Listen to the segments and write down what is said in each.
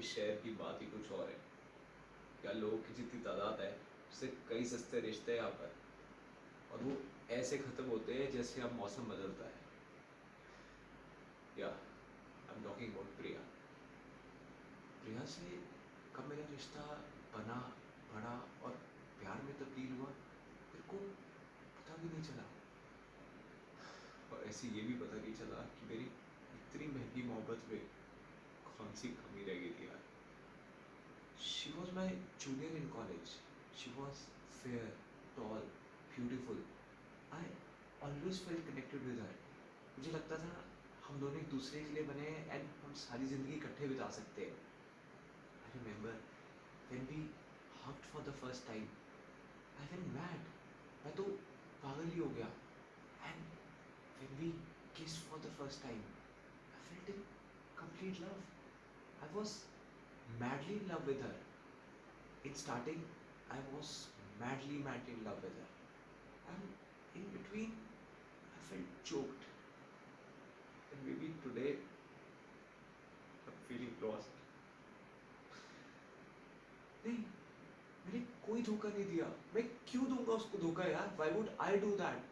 इस शहर की बात ही कुछ और है। क्या लोगों की जितनी तादाद है उससे कई सस्ते रिश्ते हैं यहाँ पर, और वो ऐसे ख़त्म होते हैं जैसे अब मौसम बदलता है। या आई एम टॉकिंग अबाउट प्रिया। प्रिया से कब मेरा रिश्ता बना, बढ़ा और प्यार में तब्दील हुआ, मेरे को पता भी नहीं चला। और ऐसे ये भी पता नहीं चला कि मेरी इतनी महंगी मोहब्बत में कौन सी कमी रह गई थी यार। She was my junior in college. She was fair, tall, beautiful. I always fell connected with her. मुझे लगता था हम दोनों एक दूसरे के लिए बने हैं एंड हम सारी ज़िंदगी इकट्ठे बिता सकते हैं। I remember when we hugged for the first time, I went mad. मैं तो पागल ही हो गया। And when we kissed for the first time, I felt in complete love. I was madly in love with her. In starting, I was madly in love with her. And in between, I felt choked. And maybe today, I'm feeling lost. नहीं, मैंने कोई धोखा नहीं दिया। मैं क्यों दूंगा उसको धोखा यार? Why would I do that?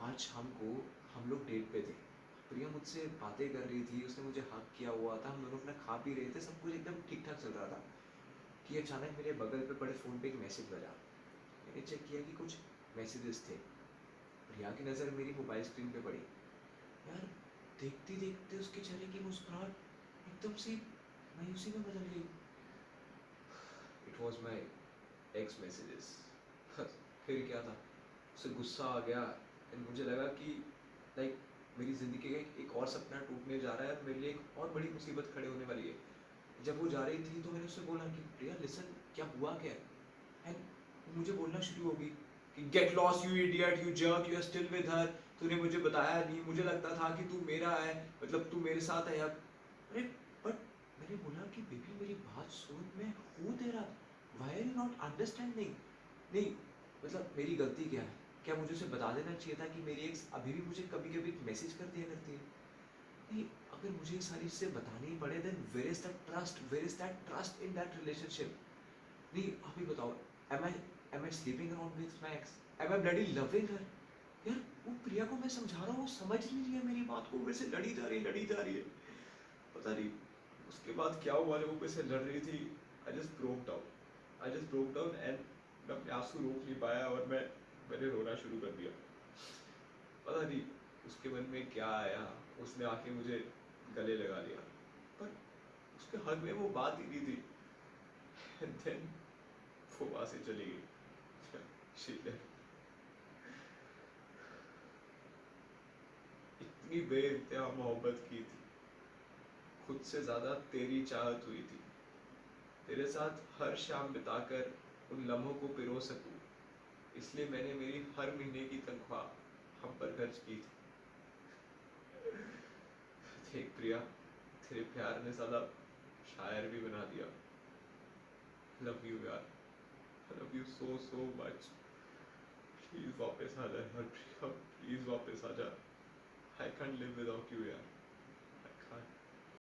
आज शाम को हम लोग डेट पे थे। प्रिया मुझसे बातें कर रही थी, उसने मुझे हक किया हुआ था, हम दोनों अपना खा पी रहे थे, सब कुछ एकदम ठीक ठाक चल रहा था कि अचानक मेरे बगल पे पड़े फ़ोन पे एक मैसेज बजा। मैंने चेक किया कि कुछ मैसेजेस थे। प्रिया की नज़र मेरी मोबाइल स्क्रीन पे पड़ी। यार, देखते देखते उसके चेहरे की मुस्कुराहट एकदम से मायूसी में बदल गई। It was my x messages. फिर क्या था, उससे गुस्सा आ गया एंड मुझे लगा कि लाइक मेरी ज़िंदगी का एक और सपना टूटने जा रहा है, मेरे लिए एक और बड़ी मुसीबत खड़े होने वाली है। जब वो जा रही थी तो मैंने उससे बोला कि प्रिया लिसन, क्या हुआ क्या है? एंड मुझे बोलना शुरू होगी कि get lost you idiot, you jerk, you are still with her. तूने मुझे बताया नहीं, मुझे लगता था कि तू मेरा है, मतलब तू मेरे साथ है अब। अरे बट मैंने बोला कि बेबी मेरी बात सुन, मैं हूँ तेरा। Why are you not understanding? नहीं, मतलब मेरी गलती क्या है? क्या मुझे उसे बता देना चाहिए था कि मेरी एक्स अभी भी मुझे कभी कभी मैसेज कर दिया करती है? नहीं, अगर मुझे ये सारी चीज़ें बतानी ही पड़े then where is that trust, where is that trust in that relationship? नहीं, आप ही बताओ, am I sleeping around with my ex? Am I bloody loving her? यार, वो प्रिया को मैं समझा रहा हूँ, वो समझ नहीं रही है मेरी बात को, मेरे से लड़ी जा रही है, लड़ी जा रही है। पता नहीं उसके बाद क्या हुआ, वो मेरे से लड़ रही थी। I just broke down, I just broke down and मैं अपने आंसू रोक नहीं पाया और मैंने रोना शुरू कर दिया। पता नहीं उसके मन में क्या आया, उसने आके मुझे गले लगा लिया, पर उसके हक में वो बात ही नहीं थी। एंड देन वो वहां से चली गई। She left. इतनी बेइंतहा मोहब्बत की थी, खुद से ज्यादा तेरी चाहत हुई थी, तेरे साथ हर शाम बिताकर उन लम्हों को पिरो सकूं, इसलिए मैंने मेरी हर महीने की तनख्वाह हम पर खर्च की थी। देख प्रिया, तेरे प्यार ने साला शायर भी बना दिया। लव यू यार, love you so so much. Please वापस आ जा यार प्रिया, प्लीज वापस आ जा। I can't live without you यार।